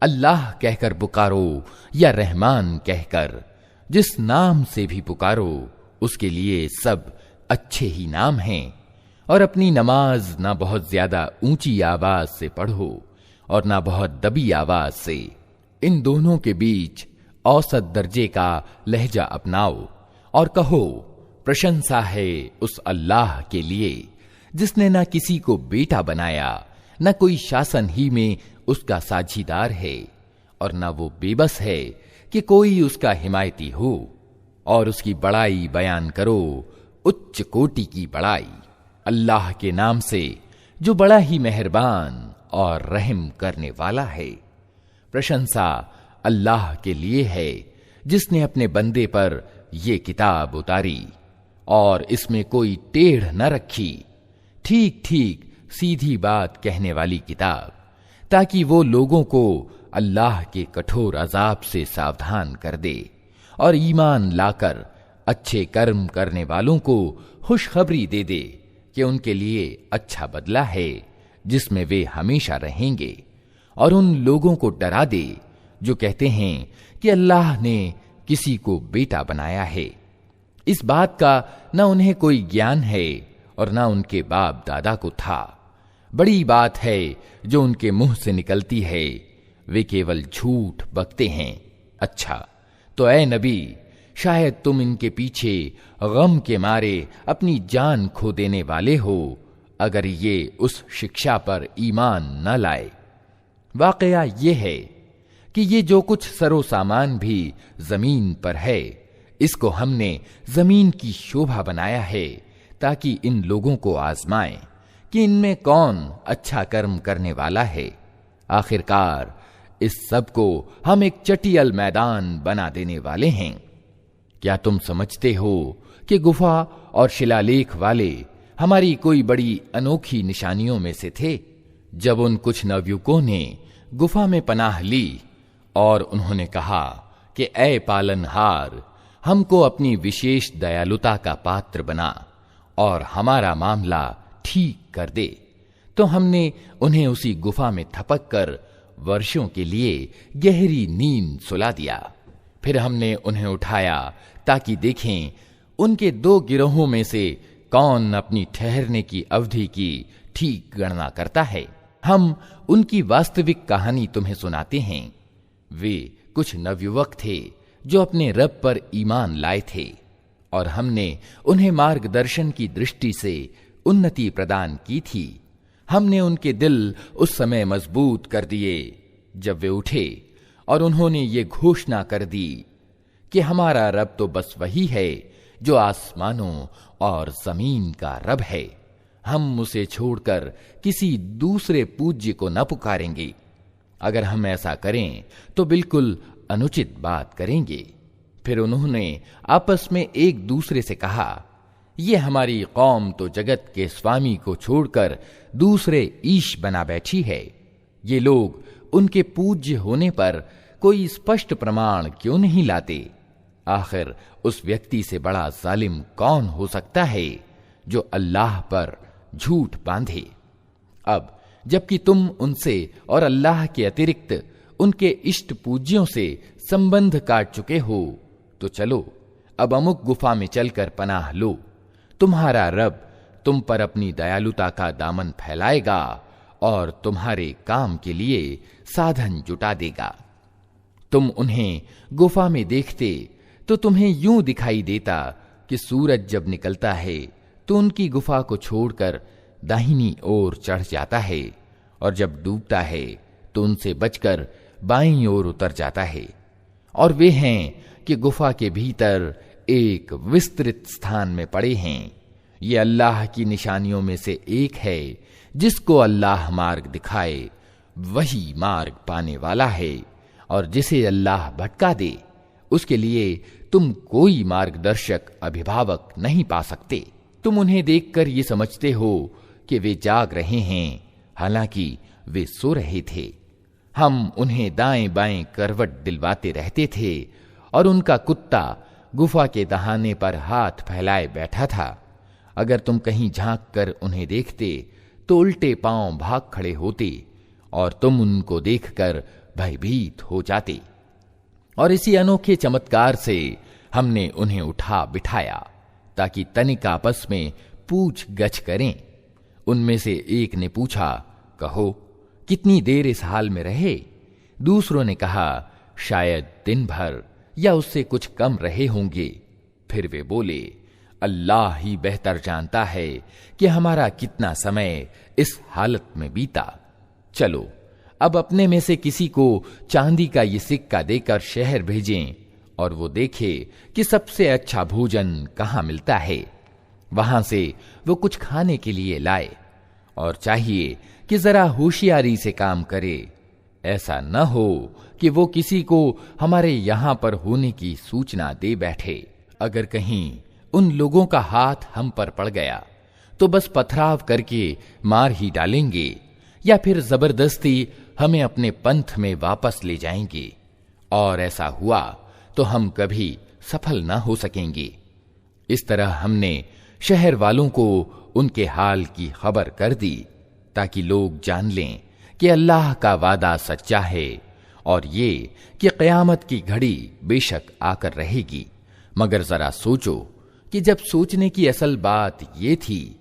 अल्लाह कहकर पुकारो या रहमान कहकर, जिस नाम से भी पुकारो उसके लिए सब अच्छे ही नाम हैं। और अपनी नमाज ना बहुत ज्यादा ऊंची आवाज से पढ़ो और ना बहुत दबी आवाज से। इन दोनों के बीच औसत दर्जे का लहजा अपनाओ और कहो, प्रशंसा है उस अल्लाह के लिए जिसने ना किसी को बेटा बनाया, न कोई शासन ही में उसका साझीदार है, और न वो बेबस है कि कोई उसका हिमायती हो। और उसकी बड़ाई बयान करो, उच्च कोटि की बड़ाई, अल्लाह के नाम से जो बड़ा ही मेहरबान और रहम करने वाला है। प्रशंसा अल्लाह के लिए है जिसने अपने बंदे पर ये किताब उतारी और इसमें कोई टेढ़ न रखी, ठीक ठीक सीधी बात कहने वाली किताब, ताकि वो लोगों को अल्लाह के कठोर अजाब से सावधान कर दे और ईमान लाकर अच्छे कर्म करने वालों को खुशखबरी दे दे कि उनके लिए अच्छा बदला है जिसमें वे हमेशा रहेंगे, और उन लोगों को डरा दे जो कहते हैं कि अल्लाह ने किसी को बेटा बनाया है। इस बात का न उन्हें कोई ज्ञान है और न उनके बाप दादा को था। बड़ी बात है जो उनके मुंह से निकलती है, वे केवल झूठ बकते हैं। अच्छा, तो ऐ नबी, शायद तुम इनके पीछे गम के मारे अपनी जान खो देने वाले हो अगर ये उस शिक्षा पर ईमान न लाए। वाकया ये है कि ये जो कुछ सरो सामान भी जमीन पर है, इसको हमने जमीन की शोभा बनाया है ताकि इन लोगों को आजमाएं कि इनमें कौन अच्छा कर्म करने वाला है। आखिरकार इस सब को हम एक चटियल मैदान बना देने वाले हैं। क्या तुम समझते हो कि गुफा और शिलालेख वाले हमारी कोई बड़ी अनोखी निशानियों में से थे? जब उन कुछ नवयुवकों ने गुफा में पनाह ली और उन्होंने कहा कि ऐ पालनहार, हमको अपनी विशेष दयालुता का पात्र बना और हमारा मामला ठीक कर दे, तो हमने उन्हें उसी गुफा में थपक कर वर्षों के लिए गहरी नींद सुला दिया। फिर हमने उन्हें उठाया ताकि देखें उनके दो गिरोहों में से कौन अपनी ठहरने की अवधि की ठीक गणना करता है। हम उनकी वास्तविक कहानी तुम्हें सुनाते हैं। वे कुछ नवयुवक थे जो अपने रब पर ईमान लाए थे, और हमने उन्हें मार्गदर्शन की दृष्टि से उन्नति प्रदान की थी। हमने उनके दिल उस समय मजबूत कर दिए जब वे उठे और उन्होंने ये घोषणा कर दी कि हमारा रब तो बस वही है जो आसमानों और जमीन का रब है। हम उसे छोड़कर किसी दूसरे पूज्य को न पुकारेंगे। अगर हम ऐसा करें तो बिल्कुल अनुचित बात करेंगे। फिर उन्होंने आपस में एक दूसरे से कहा, ये हमारी कौम तो जगत के स्वामी को छोड़कर दूसरे ईश बना बैठी है। ये लोग उनके पूज्य होने पर कोई स्पष्ट प्रमाण क्यों नहीं लाते? आखिर उस व्यक्ति से बड़ा जालिम कौन हो सकता है जो अल्लाह पर झूठ बांधे? अब जबकि तुम उनसे और अल्लाह के अतिरिक्त उनके इष्ट पूज्यों से संबंध काट चुके हो, तो चलो अब अमुक गुफा में चलकर पनाह लो। तुम्हारा रब तुम पर अपनी दयालुता का दामन फैलाएगा और तुम्हारे काम के लिए साधन जुटा देगा। तुम उन्हें गुफा में देखते तो तुम्हें यूं दिखाई देता कि सूरज जब निकलता है तो उनकी गुफा को छोड़कर दाहिनी ओर चढ़ जाता है, और जब डूबता है तो उनसे बचकर बाईं ओर उतर जाता है। और वे हैं कि गुफा के भीतर एक विस्तृत स्थान में पड़े हैं। ये अल्लाह की निशानियों में से एक है। जिसको अल्लाह मार्ग दिखाए वही मार्ग पाने वाला है, और जिसे अल्लाह भटका दे उसके लिए तुम कोई मार्गदर्शक अभिभावक नहीं पा सकते। तुम उन्हें देखकर ये समझते हो कि वे जाग रहे हैं, हालांकि वे सो रहे थे। हम उन्हें दाएं बाएं करवट दिलवाते रहते थे, और उनका कुत्ता गुफा के दहाने पर हाथ फैलाए बैठा था। अगर तुम कहीं झांक कर उन्हें देखते तो उल्टे पांव भाग खड़े होते, और तुम उनको देखकर भयभीत हो जाते। और इसी अनोखे चमत्कार से हमने उन्हें उठा बिठाया ताकि तनिक आपस में पूछ गछ करें। उनमें से एक ने पूछा, कहो कितनी देर इस हाल में रहे? दूसरों ने कहा, शायद दिन भर या उससे कुछ कम रहे होंगे। फिर वे बोले, अल्लाह ही बेहतर जानता है कि हमारा कितना समय इस हालत में बीता। चलो अब अपने में से किसी को चांदी का ये सिक्का देकर शहर भेजें, और वो देखे कि सबसे अच्छा भोजन कहाँ मिलता है। वहां से वो कुछ खाने के लिए लाए, और चाहिए कि जरा होशियारी से काम करे। ऐसा न हो कि वो किसी को हमारे यहां पर होने की सूचना दे बैठे। अगर कहीं उन लोगों का हाथ हम पर पड़ गया तो बस पथराव करके मार ही डालेंगे, या फिर जबरदस्ती हमें अपने पंथ में वापस ले जाएंगे, और ऐसा हुआ तो हम कभी सफल न हो सकेंगे। इस तरह हमने शहर वालों को उनके हाल की खबर कर दी ताकि लोग जान लें कि अल्लाह का वादा सच्चा है और ये कि क़यामत की घड़ी बेशक आकर रहेगी। मगर जरा सोचो कि जब सोचने की असल बात ये थी,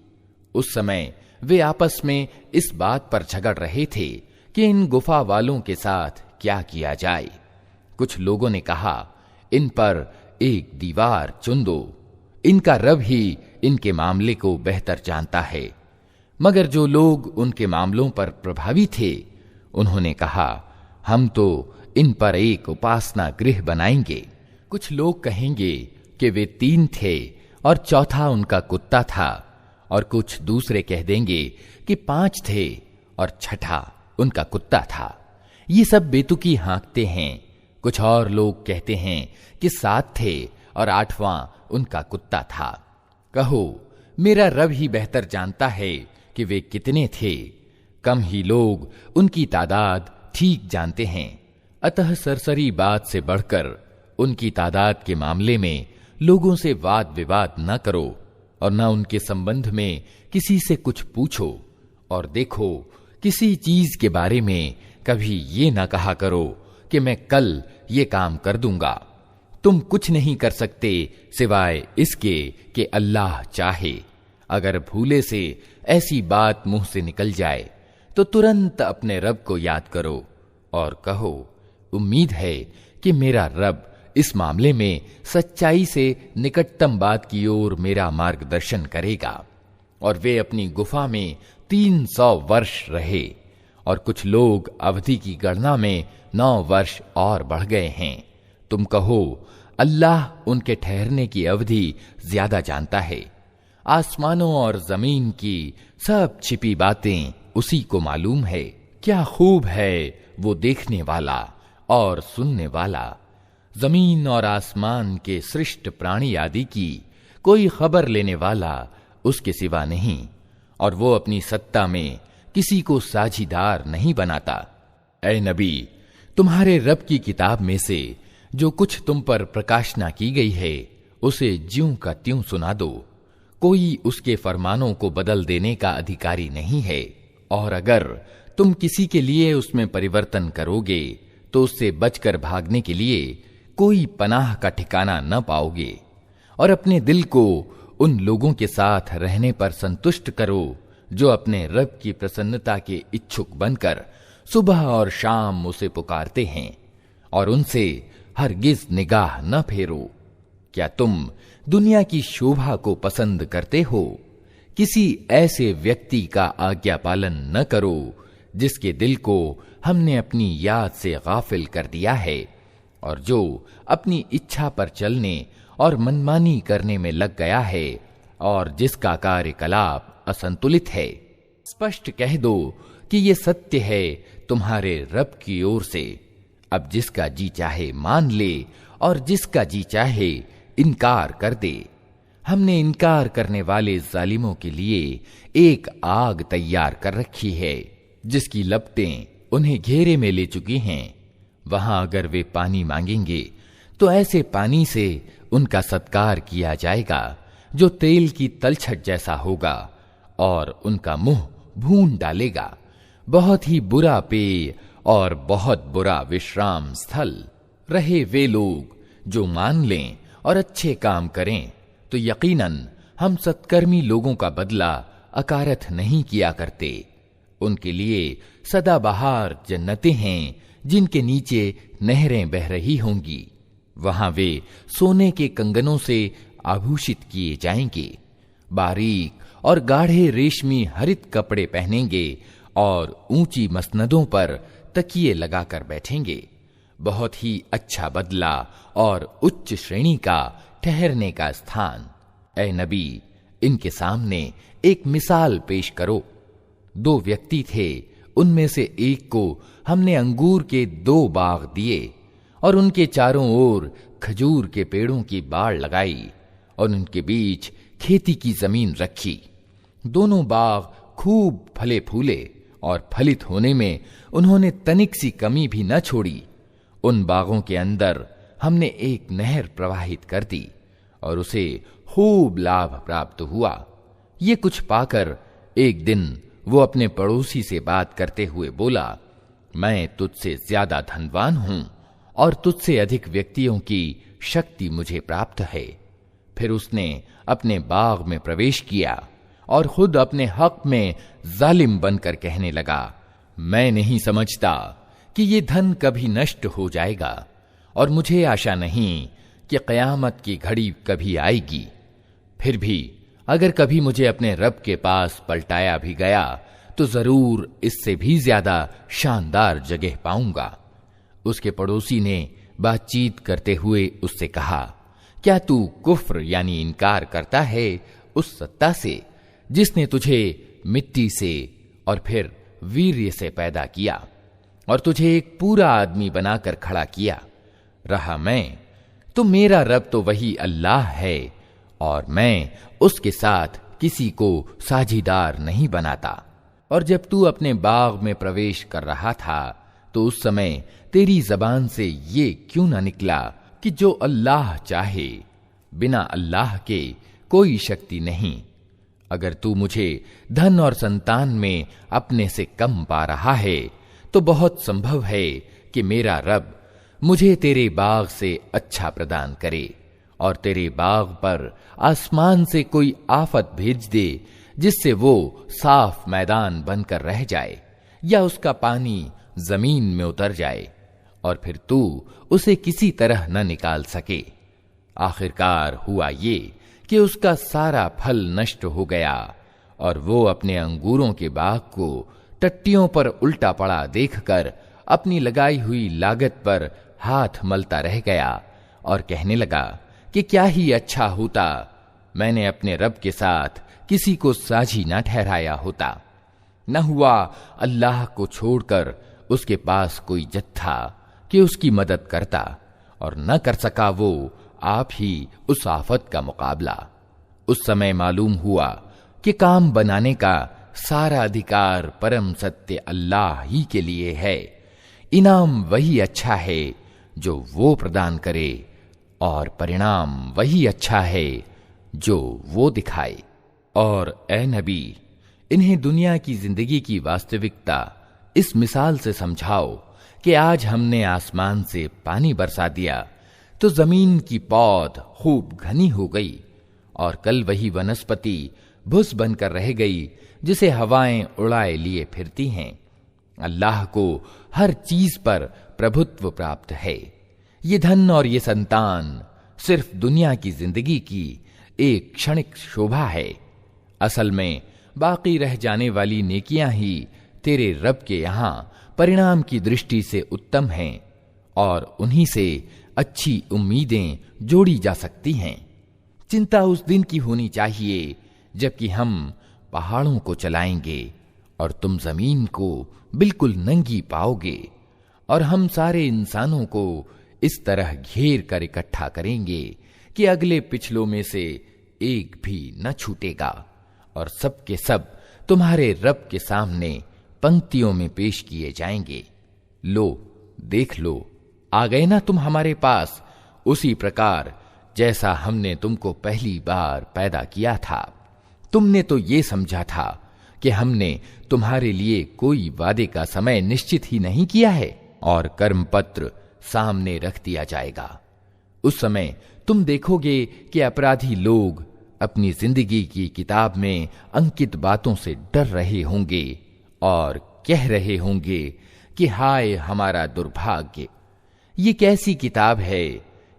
उस समय वे आपस में इस बात पर झगड़ रहे थे कि इन गुफा वालों के साथ क्या किया जाए। कुछ लोगों ने कहा, इन पर एक दीवार चुन दो, इनका रब ही इनके मामले को बेहतर जानता है। मगर जो लोग उनके मामलों पर प्रभावी थे, उन्होंने कहा, हम तो इन पर एक उपासना गृह बनाएंगे। कुछ लोग कहेंगे कि वे 3 थे और चौथा उनका कुत्ता था, और कुछ दूसरे कह देंगे कि 5 थे और छठा उनका कुत्ता था। ये सब बेतुकी हाँकते हैं। कुछ और लोग कहते हैं कि 7 थे और 8वां उनका कुत्ता था। कहो, मेरा रब ही बेहतर जानता है कि वे कितने थे। कम ही लोग उनकी तादाद ठीक जानते हैं। अतः सरसरी बात से बढ़कर उनकी तादाद के मामले में लोगों से वाद विवाद न करो और न उनके संबंध में किसी से कुछ पूछो। और देखो, किसी चीज के बारे में कभी ये ना कहा करो कि मैं कल ये काम कर दूंगा। तुम कुछ नहीं कर सकते सिवाय इसके कि अल्लाह चाहे। अगर भूले से ऐसी बात मुंह से निकल जाए तो तुरंत अपने रब को याद करो और कहो, उम्मीद है कि मेरा रब इस मामले में सच्चाई से निकटतम बात की ओर मेरा मार्गदर्शन करेगा। और वे अपनी गुफा में 300 वर्ष रहे, और कुछ लोग अवधि की गणना में 9 वर्ष और बढ़ गए हैं। तुम कहो, अल्लाह उनके ठहरने की अवधि ज्यादा जानता है। आसमानों और जमीन की सब छिपी बातें उसी को मालूम है। क्या खूब है वो देखने वाला और सुनने वाला। जमीन और आसमान के सृष्ट प्राणी आदि की कोई खबर लेने वाला उसके सिवा नहीं, और वो अपनी सत्ता में किसी को साझीदार नहीं बनाता। ऐ नबी, तुम्हारे रब की किताब में से जो कुछ तुम पर प्रकाशना की गई है, उसे ज्यों का त्यों सुना दो। कोई उसके फरमानों को बदल देने का अधिकारी नहीं है, और अगर तुम किसी के लिए उसमें परिवर्तन करोगे तो उससे बचकर भागने के लिए कोई पनाह का ठिकाना न पाओगे। और अपने दिल को उन लोगों के साथ रहने पर संतुष्ट करो जो अपने रब की प्रसन्नता के इच्छुक बनकर सुबह और शाम उसे पुकारते हैं, और उनसे हरगिज निगाह न फेरो। क्या तुम दुनिया की शोभा को पसंद करते हो? किसी ऐसे व्यक्ति का आज्ञा पालन न करो जिसके दिल को हमने अपनी याद से गाफिल कर दिया है, और जो अपनी इच्छा पर चलने और मनमानी करने में लग गया है, और जिसका कार्यकलाप असंतुलित है। स्पष्ट कह दो कि ये सत्य है तुम्हारे रब की ओर से। अब जिसका जी चाहे मान ले और जिसका जी चाहे इनकार कर दे। हमने इनकार करने वाले जालिमों के लिए एक आग तैयार कर रखी है जिसकी लपटें उन्हें घेरे में ले चुकी हैं। वहां अगर वे पानी मांगेंगे तो ऐसे पानी से उनका सत्कार किया जाएगा जो तेल की तलछट जैसा होगा, और उनका मुंह भून डालेगा। बहुत ही बुरा पेय और बहुत बुरा विश्राम स्थल। रहे वे लोग जो मान लें और अच्छे काम करें, तो यकीनन हम सत्कर्मी लोगों का बदला अकारथ नहीं किया करते। उनके लिए सदाबहार जन्नतें हैं जिनके नीचे नहरें बह रही होंगी। वहां वे सोने के कंगनों से आभूषित किए जाएंगे। बारीक और गाढ़े रेशमी हरित कपड़े पहनेंगे और ऊंची मसनदों पर तकिए लगाकर बैठेंगे। बहुत ही अच्छा बदला और उच्च श्रेणी का ठहरने का स्थान। ऐ नबी, इनके सामने एक मिसाल पेश करो। 2 व्यक्ति थे, उनमें से एक को हमने अंगूर के 2 बाग दिए और उनके चारों ओर खजूर के पेड़ों की बाड़ लगाई और उनके बीच खेती की जमीन रखी। दोनों बाग खूब फले फूले और फलित होने में उन्होंने तनिक सी कमी भी न छोड़ी। उन बागों के अंदर हमने एक नहर प्रवाहित कर दी और उसे खूब लाभ प्राप्त हुआ। ये कुछ पाकर एक दिन वो अपने पड़ोसी से बात करते हुए बोला, मैं तुझसे ज्यादा धनवान हूं और तुझसे अधिक व्यक्तियों की शक्ति मुझे प्राप्त है। फिर उसने अपने बाग में प्रवेश किया और खुद अपने हक में जालिम बनकर कहने लगा, मैं नहीं समझता कि ये धन कभी नष्ट हो जाएगा और मुझे आशा नहीं कि क़यामत की घड़ी कभी आएगी। फिर भी अगर कभी मुझे अपने रब के पास पलटाया भी गया तो जरूर इससे भी ज्यादा शानदार जगह पाऊंगा। उसके पड़ोसी ने बातचीत करते हुए उससे कहा, क्या तू कुफ्र यानी इनकार करता है उस सत्ता से जिसने तुझे मिट्टी से और फिर वीर्य से पैदा किया और तुझे एक पूरा आदमी बनाकर खड़ा किया? रहा मैं तो मेरा रब तो वही अल्लाह है और मैं उसके साथ किसी को साझीदार नहीं बनाता। और जब तू अपने बाग में प्रवेश कर रहा था तो उस समय तेरी जबान से ये क्यों ना निकला कि जो अल्लाह चाहे, बिना अल्लाह के कोई शक्ति नहीं। अगर तू मुझे धन और संतान में अपने से कम पा रहा है तो बहुत संभव है कि मेरा रब मुझे तेरे बाग से अच्छा प्रदान करे और तेरे बाग पर आसमान से कोई आफत भेज दे जिससे वो साफ मैदान बनकर रह जाए या उसका पानी जमीन में उतर जाए और फिर तू उसे किसी तरह न निकाल सके। आखिरकार हुआ ये कि उसका सारा फल नष्ट हो गया और वो अपने अंगूरों के बाग को टट्टियों पर उल्टा पड़ा देखकर अपनी लगाई हुई लागत पर हाथ मलता रह गया और कहने लगा कि क्या ही अच्छा होता मैंने अपने रब के साथ किसी को साझी न ठहराया होता। न हुआ अल्लाह को छोड़कर उसके पास कोई जत्था कि उसकी मदद करता और न कर सका वो आप ही उस आफत का मुकाबला। उस समय मालूम हुआ कि काम बनाने का सारा अधिकार परम सत्य अल्लाह ही के लिए है। इनाम वही अच्छा है जो वो प्रदान करे और परिणाम वही अच्छा है जो वो दिखाए। और ए नबी, इन्हें दुनिया की जिंदगी की वास्तविकता इस मिसाल से समझाओ कि आज हमने आसमान से पानी बरसा दिया तो जमीन की पौध खूब घनी हो गई और कल वही वनस्पति भुस बनकर रह गई जिसे हवाएं उड़ाए लिए फिरती हैं। अल्लाह को हर चीज पर प्रभुत्व प्राप्त है। ये धन और ये संतान सिर्फ दुनिया की जिंदगी की एक क्षणिक शोभा है। असल में बाकी रह जाने वाली नेकियां ही तेरे रब के यहां परिणाम की दृष्टि से उत्तम हैं और उन्हीं से अच्छी उम्मीदें जोड़ी जा सकती हैं। चिंता उस दिन की होनी चाहिए जबकि हम पहाड़ों को चलाएंगे और तुम जमीन को बिल्कुल नंगी पाओगे और हम सारे इंसानों को इस तरह घेर कर इकट्ठा करेंगे कि अगले पिछलों में से एक भी न छूटेगा और सब के सब तुम्हारे रब के सामने पंक्तियों में पेश किए जाएंगे। लो देख लो, आ गए ना तुम हमारे पास उसी प्रकार जैसा हमने तुमको पहली बार पैदा किया था। तुमने तो ये समझा था कि हमने तुम्हारे लिए कोई वादे का समय निश्चित ही नहीं किया है और कर्म पत्र सामने रख दिया जाएगा। उस समय तुम देखोगे कि अपराधी लोग अपनी जिंदगी की किताब में अंकित बातों से डर रहे होंगे और कह रहे होंगे कि हाय हमारा दुर्भाग्य, ये कैसी किताब है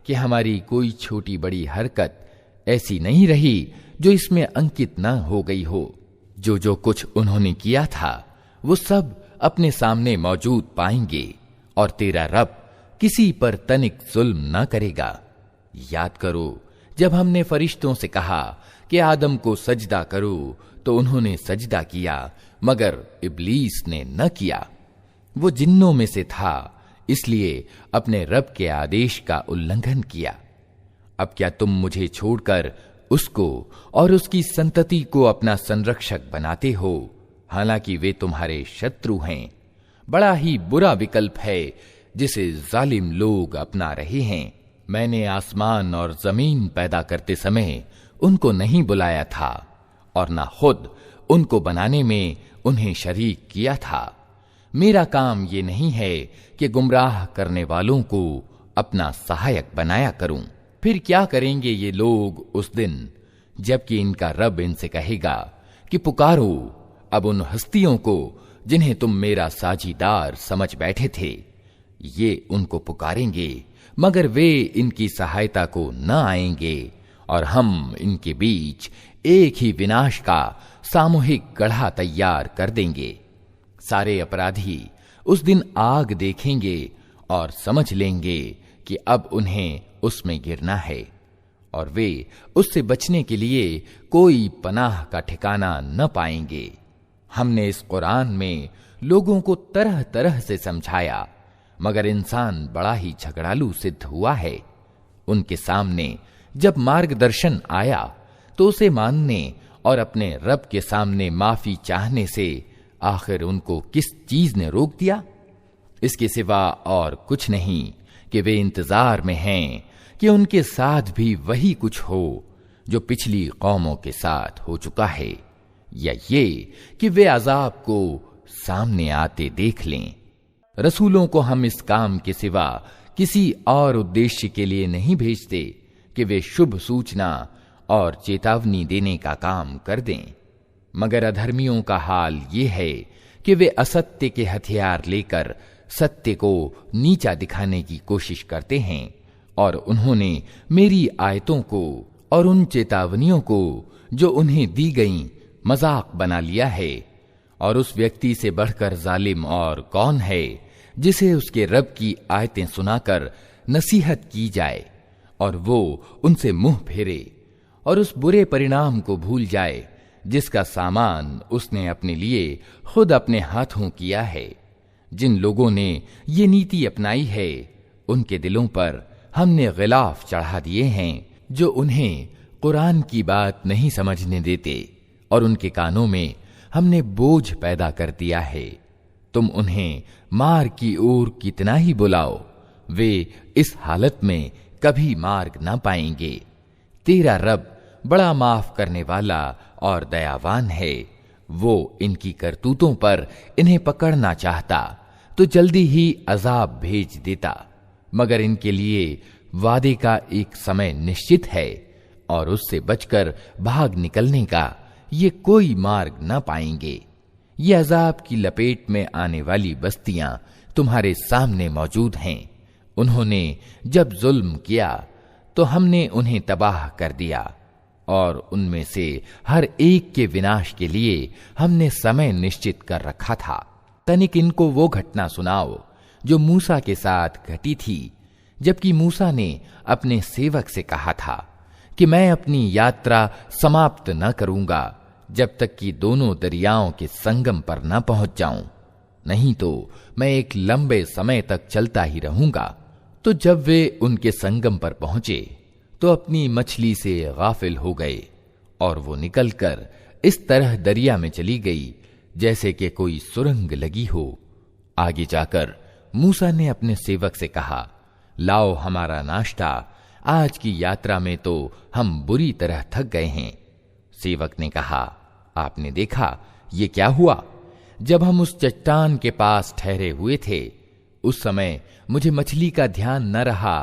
कि हमारी कोई छोटी बड़ी हरकत ऐसी नहीं रही जो इसमें अंकित न हो गई हो। जो जो कुछ उन्होंने किया था वो सब अपने सामने मौजूद पाएंगे और तेरा रब किसी पर तनिक जुल्म न करेगा। याद करो जब हमने फरिश्तों से कहा कि आदम को सजदा करो तो उन्होंने सजदा किया मगर इब्लीस ने न किया। वो जिन्नों में से था इसलिए अपने रब के आदेश का उल्लंघन किया। अब क्या तुम मुझे छोड़कर उसको और उसकी संतति को अपना संरक्षक बनाते हो, हालांकि वे तुम्हारे शत्रु हैं। बड़ा ही बुरा विकल्प है जिसे जालिम लोग अपना रहे हैं। मैंने आसमान और जमीन पैदा करते समय उनको नहीं बुलाया था और न खुद उनको बनाने में उन्हें शरीक किया था। मेरा काम ये नहीं है कि गुमराह करने वालों को अपना सहायक बनाया करूं। फिर क्या करेंगे ये लोग उस दिन जबकि इनका रब इनसे कहेगा कि पुकारो अब उन हस्तियों को जिन्हें तुम मेरा साझीदार समझ बैठे थे। ये उनको पुकारेंगे मगर वे इनकी सहायता को न आएंगे और हम इनके बीच एक ही विनाश का सामूहिक गढ़ा तैयार कर देंगे। सारे अपराधी उस दिन आग देखेंगे और समझ लेंगे कि अब उन्हें उसमें गिरना है और वे उससे बचने के लिए कोई पनाह का ठिकाना न पाएंगे। हमने इस कुरान में लोगों को तरह तरह से समझाया मगर इंसान बड़ा ही झगड़ालू सिद्ध हुआ है। उनके सामने जब मार्गदर्शन आया तो उसे मानने और अपने रब के सामने माफी चाहने से आखिर उनको किस चीज ने रोक दिया? इसके सिवा और कुछ नहीं कि वे इंतजार में हैं कि उनके साथ भी वही कुछ हो जो पिछली कौमों के साथ हो चुका है, या ये कि वे अजाब को सामने आते देख लें। रसूलों को हम इस काम के सिवा किसी और उद्देश्य के लिए नहीं भेजते कि वे शुभ सूचना और चेतावनी देने का काम कर दें, मगर अधर्मियों का हाल ये है कि वे असत्य के हथियार लेकर सत्य को नीचा दिखाने की कोशिश करते हैं और उन्होंने मेरी आयतों को और उन चेतावनियों को जो उन्हें दी गईं मजाक बना लिया है। और उस व्यक्ति से बढ़कर जालिम और कौन है जिसे उसके रब की आयतें सुनाकर नसीहत की जाए और वो उनसे मुंह फेरे और उस बुरे परिणाम को भूल जाए जिसका सामान उसने अपने लिए खुद अपने हाथों किया है। जिन लोगों ने ये नीति अपनाई है उनके दिलों पर हमने गिलाफ चढ़ा दिए हैं जो उन्हें कुरान की बात नहीं समझने देते और उनके कानों में हमने बोझ पैदा कर दिया है। तुम उन्हें मार की ओर कितना ही बुलाओ, वे इस हालत में कभी मार्ग ना पाएंगे। तेरा रब बड़ा माफ करने वाला और दयावान है। वो इनकी करतूतों पर इन्हें पकड़ना चाहता तो जल्दी ही अजाब भेज देता, मगर इनके लिए वादे का एक समय निश्चित है और उससे बचकर भाग निकलने का ये कोई मार्ग न पाएंगे। ये अजाब की लपेट में आने वाली बस्तियां तुम्हारे सामने मौजूद हैं। उन्होंने जब जुल्म किया तो हमने उन्हें तबाह कर दिया और उनमें से हर एक के विनाश के लिए हमने समय निश्चित कर रखा था। तनिक इनको वो घटना सुनाओ जो मूसा के साथ घटी थी, जबकि मूसा ने अपने सेवक से कहा था कि मैं अपनी यात्रा समाप्त न करूंगा जब तक कि दोनों दरियाओं के संगम पर न पहुंच जाऊं, नहीं तो मैं एक लंबे समय तक चलता ही रहूंगा। तो जब वे उनके संगम पर पहुंचे तो अपनी मछली से गाफिल हो गए और वो निकलकर इस तरह दरिया में चली गई जैसे कि कोई सुरंग लगी हो। आगे जाकर मूसा ने अपने सेवक से कहा, लाओ हमारा नाश्ता, आज की यात्रा में तो हम बुरी तरह थक गए हैं। सेवक ने कहा, आपने देखा ये क्या हुआ? जब हम उस चट्टान के पास ठहरे हुए थे उस समय मुझे मछली का ध्यान न रहा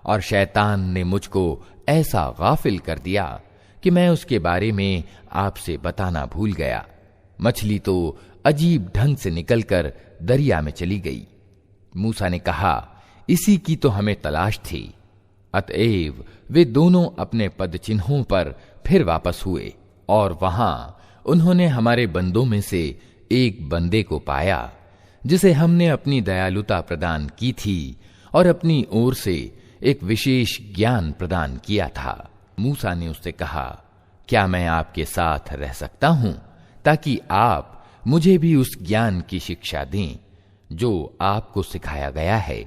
और शैतान ने मुझको ऐसा गाफिल कर दिया कि मैं उसके बारे में आपसे बताना भूल गया। मछली तो अजीब ढंग से निकलकर दरिया में चली गई। मूसा ने कहा, इसी की तो हमें तलाश थी। अतएव वे दोनों अपने पदचिन्हों पर फिर वापस हुए और वहां उन्होंने हमारे बंदों में से एक बंदे को पाया जिसे हमने अपनी दयालुता प्रदान की थी और अपनी ओर से एक विशेष ज्ञान प्रदान किया था। मूसा ने उससे कहा, क्या मैं आपके साथ रह सकता हूं ताकि आप मुझे भी उस ज्ञान की शिक्षा दें जो आपको सिखाया गया है?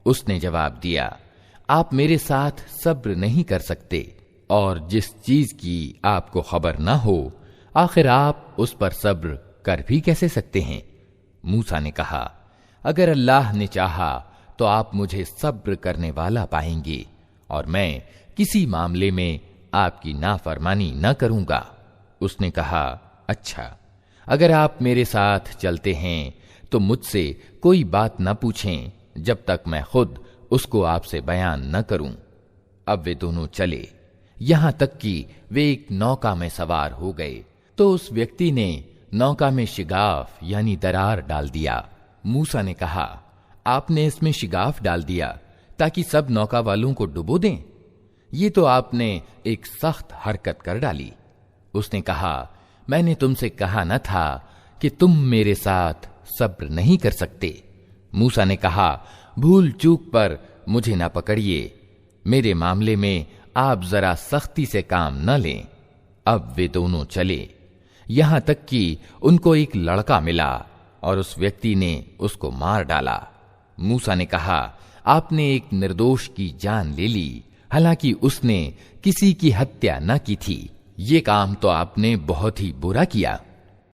उसने जवाब दिया, आप मेरे साथ सब्र नहीं कर सकते और जिस चीज की आपको खबर ना हो आखिर आप उस पर सब्र कर भी कैसे सकते हैं? मूसा ने कहा, अगर अल्लाह ने चाहा तो आप मुझे सब्र करने वाला पाएंगे और मैं किसी मामले में आपकी नाफरमानी न करूंगा। उसने कहा, अच्छा, अगर आप मेरे साथ चलते हैं तो मुझसे कोई बात न पूछें जब तक मैं खुद उसको आपसे बयान न करूं। अब वे दोनों चले, यहां तक कि वे एक नौका में सवार हो गए तो उस व्यक्ति ने नौका में शिगाफ यानी दरार डाल दिया। मूसा ने कहा, आपने इसमें शिगाफ डाल दिया ताकि सब नौका वालों को डुबो दें? ये तो आपने एक सख्त हरकत कर डाली। उसने कहा, मैंने तुमसे कहा न था कि तुम मेरे साथ सब्र नहीं कर सकते। मूसा ने कहा, भूल चूक पर मुझे ना पकड़िए, मेरे मामले में आप जरा सख्ती से काम न लें। अब वे दोनों चले, यहां तक कि उनको एक लड़का मिला और उस व्यक्ति ने उसको मार डाला। मूसा ने कहा, आपने एक निर्दोष की जान ले ली, हालांकि उसने किसी की हत्या न की थी। ये काम तो आपने बहुत ही बुरा किया।